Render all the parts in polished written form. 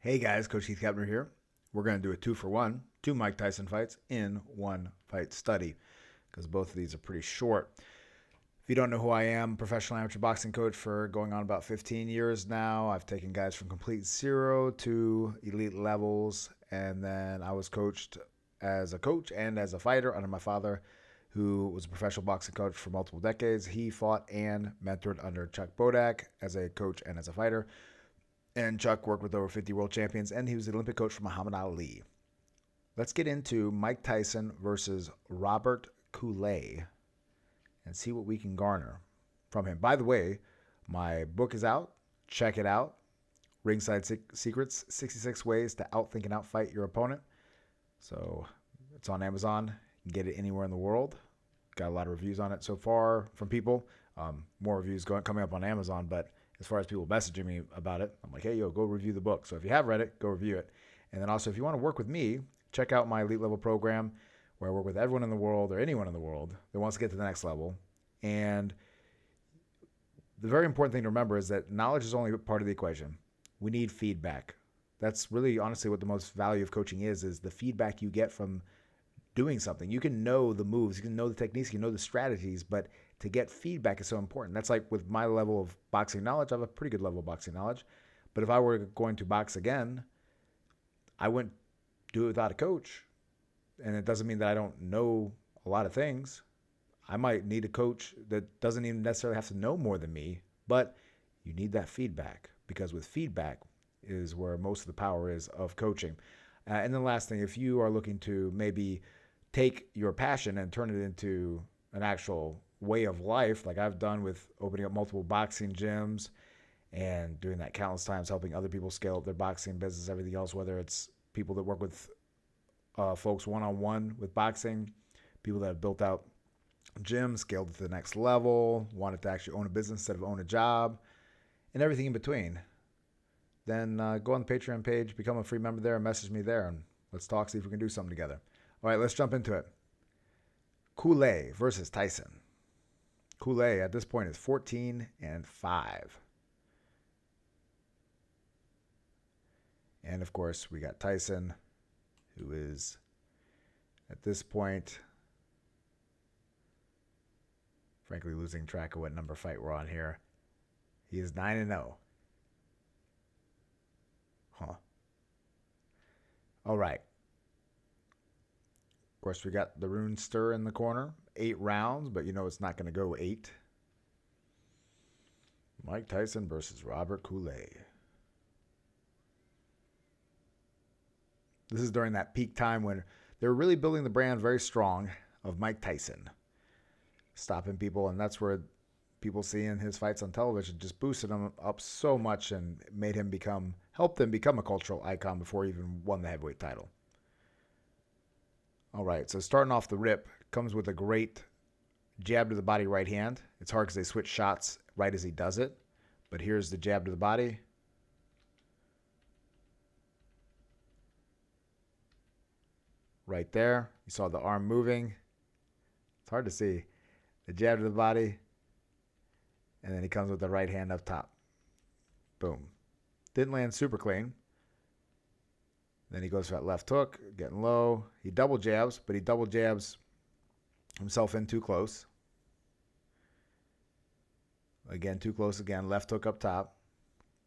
Hey guys, Coach Keith Keppner here. We're going to do a 2-for-1, two Mike Tyson fights in one fight study because both of these are pretty short. If you don't know who I am, professional amateur boxing coach for going on about 15 years now. I've taken guys from complete zero to elite levels, and then I was coached as a coach and as a fighter under my father, who was a professional boxing coach for multiple decades. He fought and mentored under Chuck Bodak as a coach and as a fighter. And Chuck worked with over 50 world champions, and he was the Olympic coach for Muhammad Ali. Let's get into Mike Tyson versus Robert KoolAid and see what we can garner from him. By the way, my book is out. Check it out. Ringside Secrets, 66 Ways to Outthink and Outfight Your Opponent. So it's on Amazon. You can get it anywhere in the world. Got a lot of reviews on it so far from people. More reviews coming up on Amazon, but as far as people messaging me about it, I'm like, hey, go review the book. So if you have read it, go review it. And then also, if you want to work with me, check out my elite level program where I work with everyone in the world or anyone in the world that wants to get to the next level. And the very important thing to remember is that knowledge is only part of the equation. We need feedback. That's really honestly what the most value of coaching is the feedback you get from doing something. You can know the moves, you can know the techniques, you can know the strategies, but to get feedback is so important. That's like with my level of boxing knowledge. I have a pretty good level of boxing knowledge. But if I were going to box again, I wouldn't do it without a coach. And it doesn't mean that I don't know a lot of things. I might need a coach that doesn't even necessarily have to know more than me, but you need that feedback because with feedback is where most of the power is of coaching. And then last thing, if you are looking to maybe take your passion and turn it into an actual way of life, like I've done with opening up multiple boxing gyms and doing that countless times, helping other people scale up their boxing business, everything else, whether it's people that work with folks one-on-one with boxing, people that have built out gyms, scaled it to the next level, wanted to actually own a business instead of own a job, and everything in between, then go on the Patreon page, become a free member there, and message me there, and let's talk, see if we can do something together. All right, let's jump into it. KoolAid versus Tyson. KoolAid at this point is 14-5. And of course, we got Tyson, who is at this point, frankly, losing track of what number fight we're on here. He is 9-0. Huh. All right. Of course, we got the Rune Stir in the corner. 8 rounds, but you know it's not going to go 8. Mike Tyson versus Robert KoolAid. This is during that peak time when they're really building the brand very strong of Mike Tyson, stopping people, and that's where people seeing his fights on television just boosted him up so much and helped him become a cultural icon before he even won the heavyweight title. All right, so starting off the rip, comes with a great jab to the body right hand. It's hard because they switch shots right as he does it, but here's the jab to the body. Right there, you saw the arm moving. It's hard to see. The jab to the body, and then he comes with the right hand up top. Boom. Didn't land super clean. Then he goes for that left hook, getting low. He double jabs, but he double jabs himself in too close. Again, too close again. Left hook up top.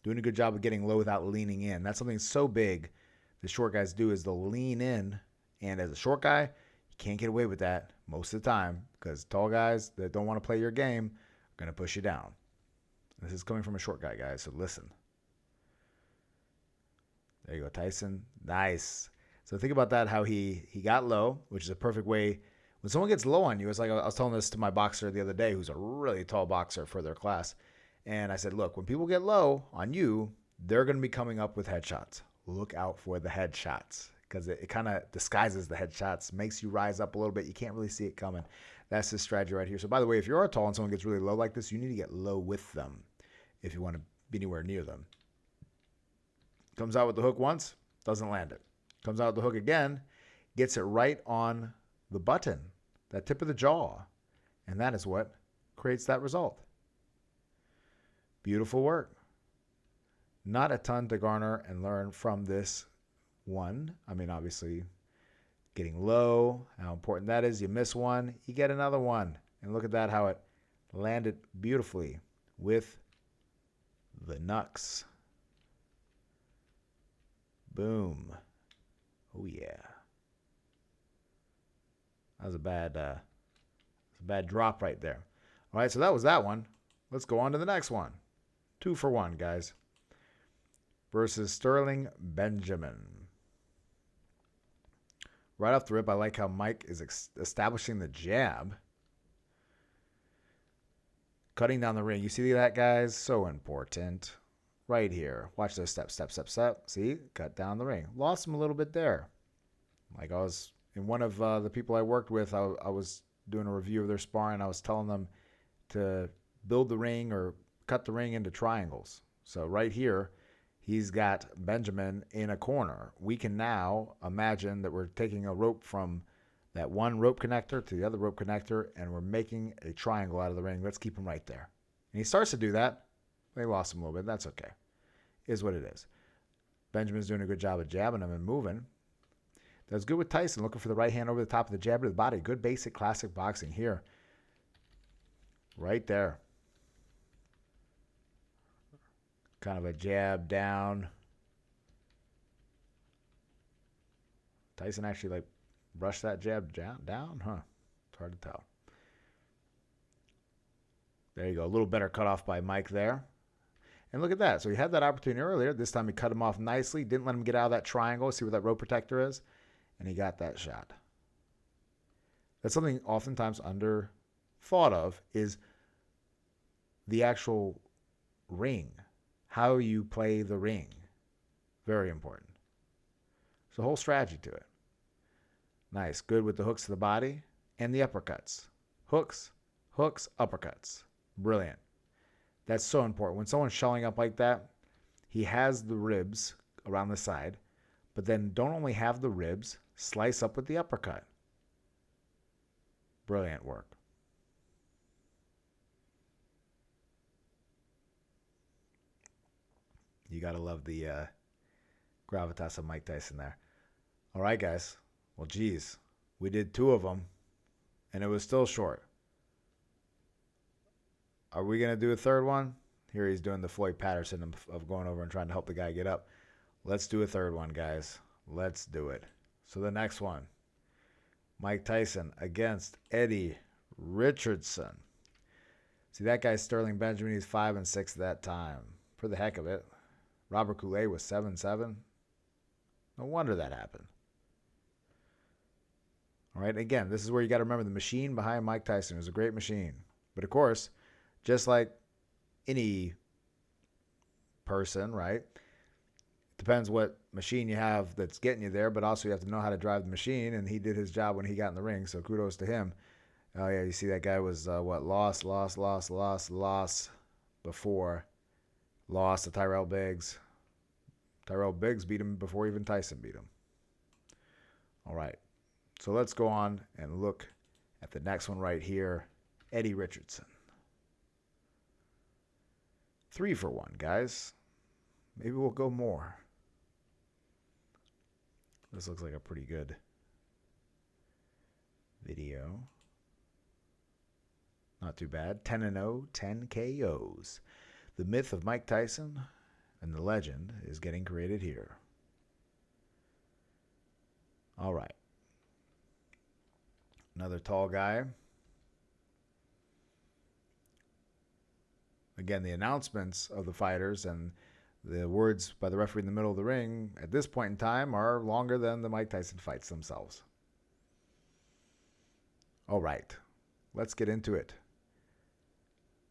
Doing a good job of getting low without leaning in. That's something so big the short guys do is they'll lean in. And as a short guy, you can't get away with that most of the time because tall guys that don't want to play your game are going to push you down. This is coming from a short guy, guys, so listen. There you go, Tyson. Nice. So think about that, how he got low, which is a perfect way. When someone gets low on you, it's like I was telling this to my boxer the other day, who's a really tall boxer for their class. And I said, look, when people get low on you, they're going to be coming up with headshots. Look out for the headshots because it kind of disguises the headshots, makes you rise up a little bit. You can't really see it coming. That's the strategy right here. So by the way, if you are tall and someone gets really low like this, you need to get low with them if you want to be anywhere near them. Comes out with the hook once, doesn't land it. Comes out with the hook again, gets it right on the button, that tip of the jaw. And that is what creates that result. Beautiful work. Not a ton to garner and learn from this one. I mean, obviously, getting low, how important that is. You miss one, you get another one. And look at that, how it landed beautifully with the knucks. Boom. Oh, yeah. That was a bad drop right there. All right, so that was that one. Let's go on to the next one. 2 for 1, guys. Versus Sterling Benjamin. Right off the rip, I like how Mike is establishing the jab. Cutting down the ring. You see that, guys? So important. Right here. Watch those steps. Step, step, step. See? Cut down the ring. Lost him a little bit there. Like I was, in one of the people I worked with, I was doing a review of their sparring. I was telling them to build the ring or cut the ring into triangles. So right here, he's got Benjamin in a corner. We can now imagine that we're taking a rope from that one rope connector to the other rope connector, and we're making a triangle out of the ring. Let's keep him right there. And he starts to do that. They lost him a little bit. That's okay. Is what it is. Benjamin's doing a good job of jabbing him and moving. That's good with Tyson, looking for the right hand over the top of the jab to the body. Good basic classic boxing here. Right there. Kind of a jab down. Tyson actually like brushed that jab down, huh? It's hard to tell. There you go. A little better cut off by Mike there. And look at that. So he had that opportunity earlier. This time he cut him off nicely. Didn't let him get out of that triangle. See where that rope protector is? And he got that shot. That's something oftentimes under thought of is the actual ring. How you play the ring. Very important. There's a whole strategy to it. Nice. Good with the hooks to the body and the uppercuts. Hooks, uppercuts. Brilliant. That's so important. When someone's shelling up like that, he has the ribs around the side, but then don't only have the ribs, slice up with the uppercut. Brilliant work. You got to love the gravitas of Mike Tyson there. All right, guys. Well, geez, we did 2 of them, and it was still short. Are we going to do a third one? Here he's doing the Floyd Patterson of going over and trying to help the guy get up. Let's do a third one, guys. Let's do it. So the next one, Mike Tyson against Eddie Richardson. See, that guy's Sterling Benjamin. He's 5-6 at that time. For the heck of it. Robert KoolAid was 7-7. No wonder that happened. All right, again, this is where you got to remember the machine behind Mike Tyson. It was a great machine. But, of course, just like any person, right? Depends what machine you have that's getting you there, but also you have to know how to drive the machine, and he did his job when he got in the ring, so kudos to him. Oh, yeah, you see that guy was, lost before. Lost to Tyrell Biggs. Tyrell Biggs beat him before even Tyson beat him. All right. So let's go on and look at the next one right here. Eddie Richardson. 3 for 1, guys. Maybe we'll go more. This looks like a pretty good video. Not too bad. 10-0, 10 KOs. The myth of Mike Tyson and the legend is getting created here. All right. Another tall guy. Again, the announcements of the fighters and the words by the referee in the middle of the ring at this point in time are longer than the Mike Tyson fights themselves. All right. Let's get into it.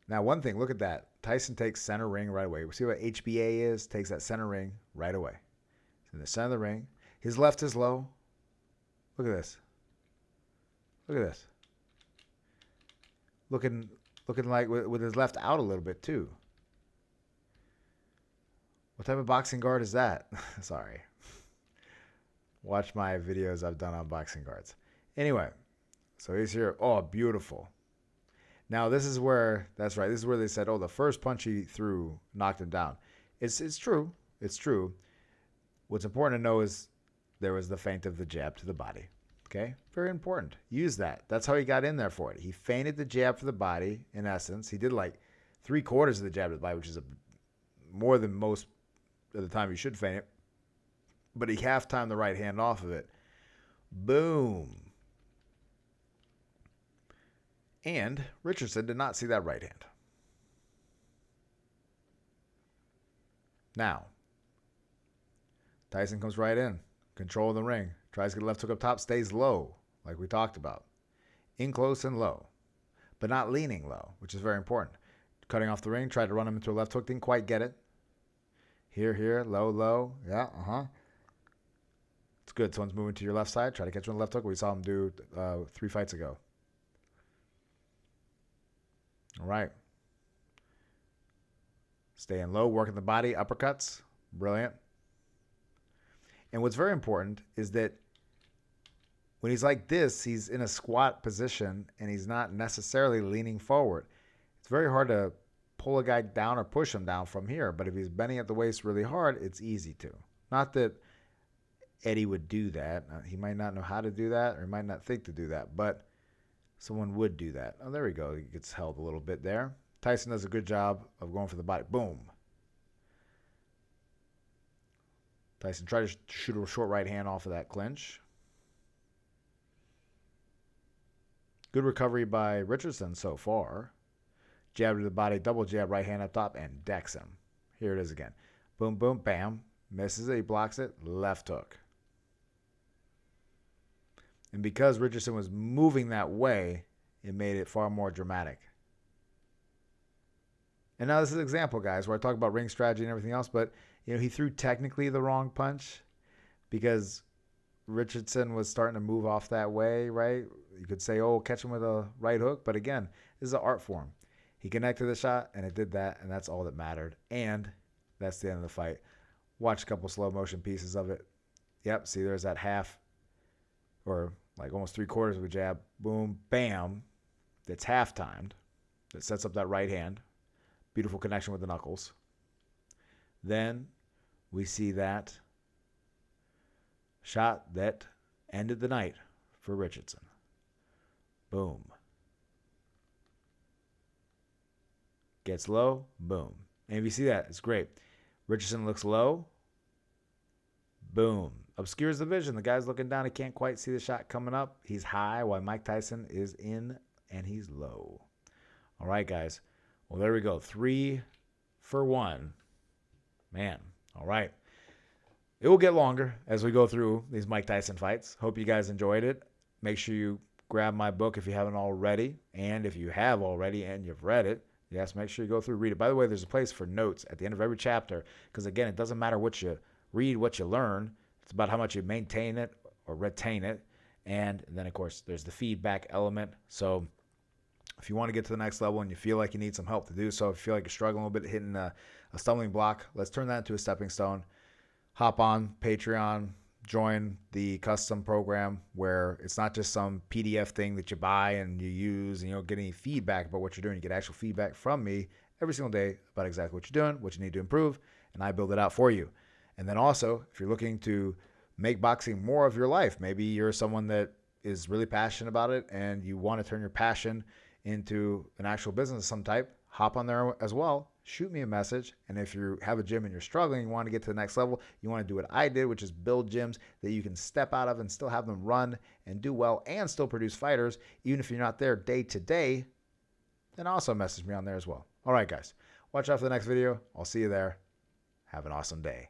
Now, one thing, look at that. Tyson takes center ring right away. We see what HBA is, takes that center ring right away. It's in the center of the ring. His left is low. Look at this. Look at this. Looking like with his left out a little bit too. What type of boxing guard is that? Sorry. Watch my videos I've done on boxing guards. Anyway, so he's here. Oh, beautiful. Now this is where, that's right, this is where they said, oh, the first punch he threw knocked him down. It's true. It's true. What's important to know is there was the feint of the jab to the body. Okay? Very important. Use that. That's how he got in there for it. He feinted the jab for the body, in essence. He did like 3/4 of the jab to the body, which is more than most of the time you should feint it. But he half-timed the right hand off of it. Boom. And Richardson did not see that right hand. Now, Tyson comes right in. Control of the ring. Tries to get a left hook up top. Stays low, like we talked about. In close and low. But not leaning low, which is very important. Cutting off the ring. Tried to run him into a left hook. Didn't quite get it. Here. Low, low. Yeah, It's good. Someone's moving to your left side. Try to catch him on the left hook. We saw him do 3 fights ago. All right. Staying low, working the body, uppercuts. Brilliant. And what's very important is that when he's like this, he's in a squat position and he's not necessarily leaning forward. It's very hard to pull a guy down or push him down from here, but if he's bending at the waist really hard, it's easy to. Not that Eddie would do that. He might not know how to do that, or he might not think to do that, but someone would do that. Oh, there we go. He gets held a little bit there. Tyson does a good job of going for the body. Boom. Tyson tried to shoot a short right hand off of that clinch. Good recovery by Richardson so far. Jab to the body, double jab, right hand up top, and decks him. Here it is again. Boom, boom, bam. Misses it, he blocks it, left hook. And because Richardson was moving that way, it made it far more dramatic. And now this is an example, guys, where I talk about ring strategy and everything else, but he threw technically the wrong punch because Richardson was starting to move off that way, right? You could say, oh, catch him with a right hook, but again, this is an art form. He connected the shot, and it did that, and that's all that mattered. And that's the end of the fight. Watch a couple slow motion pieces of it. Yep, see, there's that half, or like almost 3/4 of a jab. Boom, bam. That's half-timed. That sets up that right hand. Beautiful connection with the knuckles. Then we see that shot that ended the night for Richardson. Boom. Gets low, boom. And if you see that, it's great. Richardson looks low, boom. Obscures the vision. The guy's looking down. He can't quite see the shot coming up. He's high while Mike Tyson is in and he's low. All right, guys. Well, there we go. 3 for 1. Man, all right. It will get longer as we go through these Mike Tyson fights. Hope you guys enjoyed it. Make sure you grab my book if you haven't already. And if you have already and you've read it, yes, make sure you go through, read it. By the way, there's a place for notes at the end of every chapter because, again, it doesn't matter what you read, what you learn. It's about how much you maintain it or retain it. And then, of course, there's the feedback element. So if you want to get to the next level and you feel like you need some help to do so, if you feel like you're struggling a little bit, hitting a stumbling block, let's turn that into a stepping stone. Hop on Patreon, join the custom program where it's not just some PDF thing that you buy and you use and you don't get any feedback about what you're doing. You get actual feedback from me every single day about exactly what you're doing, what you need to improve, and I build it out for you. And then also, if you're looking to make boxing more of your life, maybe you're someone that is really passionate about it and you want to turn your passion into an actual business of some type, hop on there as well. Shoot me a message. And if you have a gym and you're struggling, you want to get to the next level, you want to do what I did, which is build gyms that you can step out of and still have them run and do well and still produce fighters, even if you're not there day to day, then also message me on there as well. All right, guys. Watch out for the next video. I'll see you there. Have an awesome day.